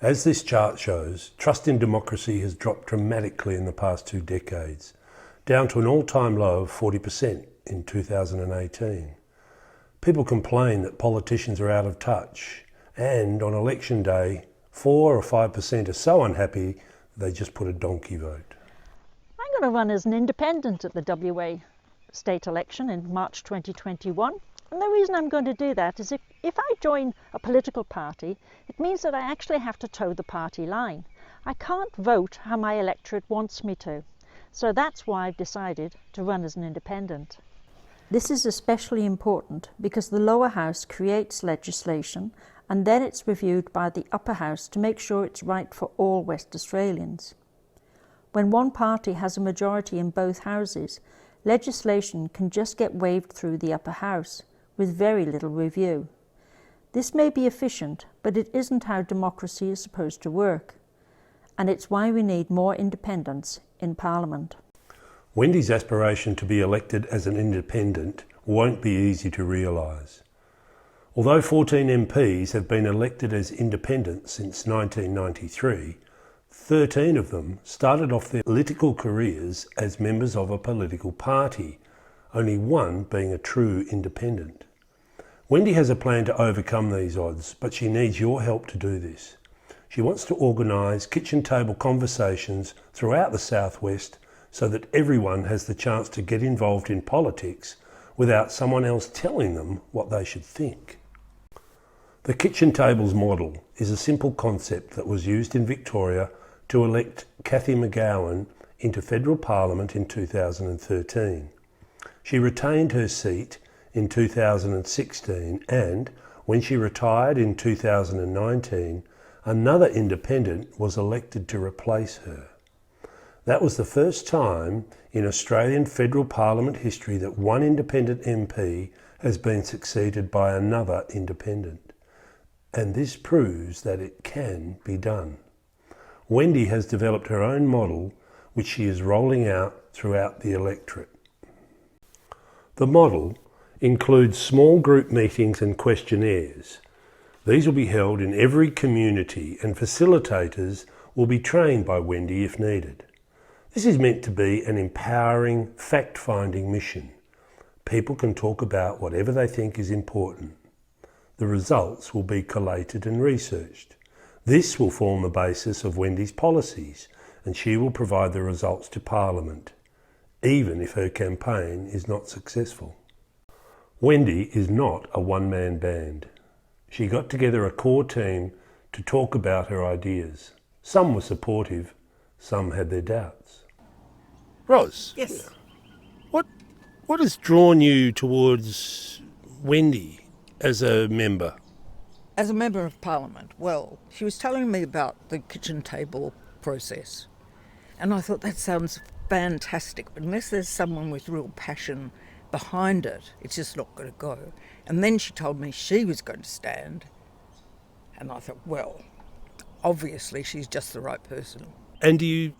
As this chart shows, trust in democracy has dropped dramatically in the past 2 decades, down to an all-time low of 40% in 2018. People complain that politicians are out of touch, and on election day, 4 or 5% are so unhappy they just put a donkey vote. I'm going to run as an independent at the WA state election in March 2021. And the reason I'm going to do that is if I join a political party, it means that I actually have to toe the party line. I can't vote how my electorate wants me to. So that's why I've decided to run as an independent. This is especially important because the lower house creates legislation and then it's reviewed by the upper house to make sure it's right for all West Australians. When one party has a majority in both houses, legislation can just get waved through the upper house with very little review. This may be efficient, but it isn't how democracy is supposed to work. And it's why we need more independence in Parliament. Wendy's aspiration to be elected as an independent won't be easy to realise. Although 14 MPs have been elected as independents since 1993, 13 of them started off their political careers as members of a political party, only one being a true independent. Wendy has a plan to overcome these odds, but she needs your help to do this. She wants to organise kitchen table conversations throughout the Southwest so that everyone has the chance to get involved in politics without someone else telling them what they should think. The kitchen tables model is a simple concept that was used in Victoria to elect Cathy McGowan into Federal Parliament in 2013. She retained her seat in 2016 and, when she retired in 2019, another independent was elected to replace her. That was the first time in Australian Federal Parliament history that one independent MP has been succeeded by another independent. And this proves that it can be done. Wendy has developed her own model which she is rolling out throughout the electorate. The model includes small group meetings and questionnaires. These will be held in every community and facilitators will be trained by Wendy if needed. This is meant to be an empowering, fact-finding mission. People can talk about whatever they think is important. The results will be collated and researched. This will form the basis of Wendy's policies and she will provide the results to Parliament, even if her campaign is not successful. Wendy is not a one-man band. She got together a core team to talk about her ideas. Some were supportive, some had their doubts. Ros? Yes. What has drawn you towards Wendy as a member? As a member of Parliament, well, she was telling me about the kitchen table process. And I thought that sounds fantastic, but unless there's someone with real passion behind it, it's just not going to go. And then she told me she was going to stand. And I thought, well, obviously she's just the right person. And do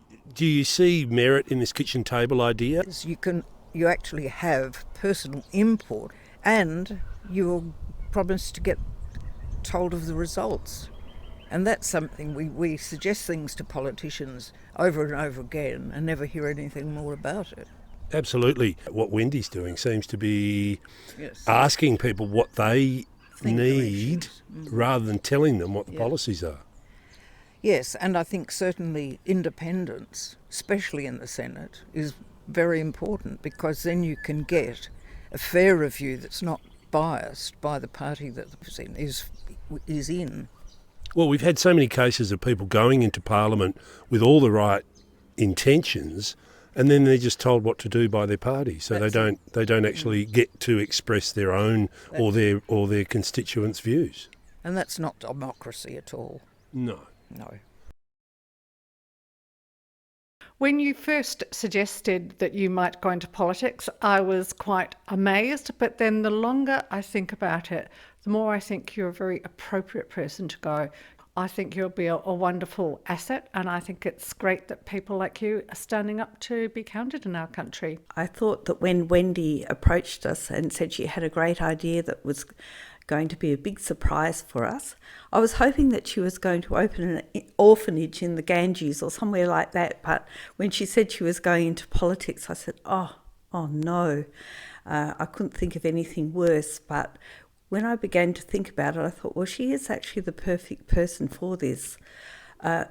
you see merit in this kitchen table idea? You actually have personal input and you're promised to get told of the results. And that's something we suggest things to politicians over and over again and never hear anything more about it. Absolutely. What Wendy's doing seems to be asking people what they need rather than telling them what the policies are. Yes, and I think certainly independence, especially in the Senate, is very important because then you can get a fair review that's not biased by the party that the person is in. Well, we've had so many cases of people going into Parliament with all the right intentions and then they're just told what to do by their party, so they don't actually get to express their own or their constituents' views. And that's not democracy at all. No. When you first suggested that you might go into politics, I was quite amazed, but then the longer I think about it, the more I think you're a very appropriate person to go. I think you'll be a wonderful asset, and I think it's great that people like you are standing up to be counted in our country. I thought that when Wendy approached us and said she had a great idea that was going to be a big surprise for us. I was hoping that she was going to open an orphanage in the Ganges or somewhere like that, but when she said she was going into politics, I said, oh no. I couldn't think of anything worse, but when I began to think about it, I thought, well, she is actually the perfect person for this.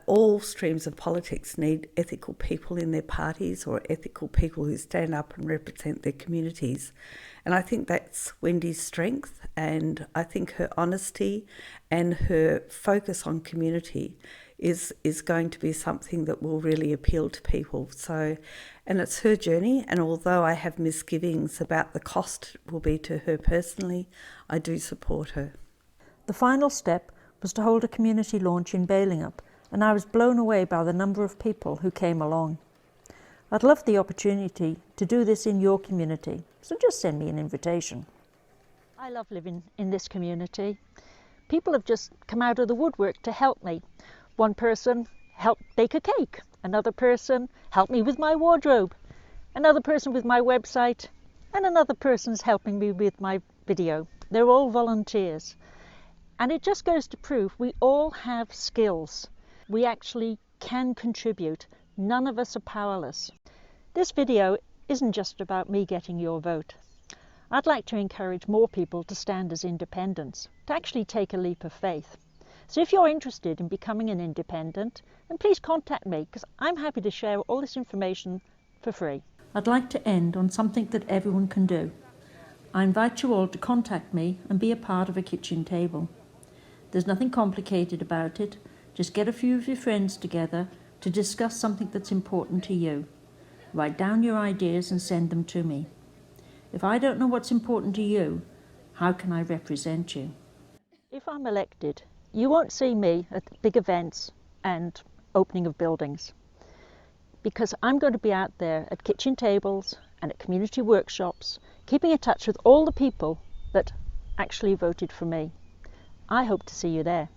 All streams of politics need ethical people in their parties or ethical people who stand up and represent their communities. And I think that's Wendy's strength, and I think her honesty and her focus on community is going to be something that will really appeal to people. So, and it's her journey, and although I have misgivings about the cost it will be to her personally, I do support her. The final step was to hold a community launch in Balingup, and I was blown away by the number of people who came along. I'd love the opportunity to do this in your community, so just send me an invitation. I love living in this community. People have just come out of the woodwork to help me. One person helped bake a cake, another person helped me with my wardrobe, another person with my website, and another person's helping me with my video. They're all volunteers. And it just goes to prove we all have skills. We actually can contribute. None of us are powerless. This video isn't just about me getting your vote. I'd like to encourage more people to stand as independents, to actually take a leap of faith. So if you're interested in becoming an independent, then please contact me, because I'm happy to share all this information for free. I'd like to end on something that everyone can do. I invite you all to contact me and be a part of a kitchen table. There's nothing complicated about it. Just get a few of your friends together to discuss something that's important to you. Write down your ideas and send them to me. If I don't know what's important to you, how can I represent you? If I'm elected, you won't see me at big events and opening of buildings, because I'm going to be out there at kitchen tables and at community workshops, keeping in touch with all the people that actually voted for me. I hope to see you there.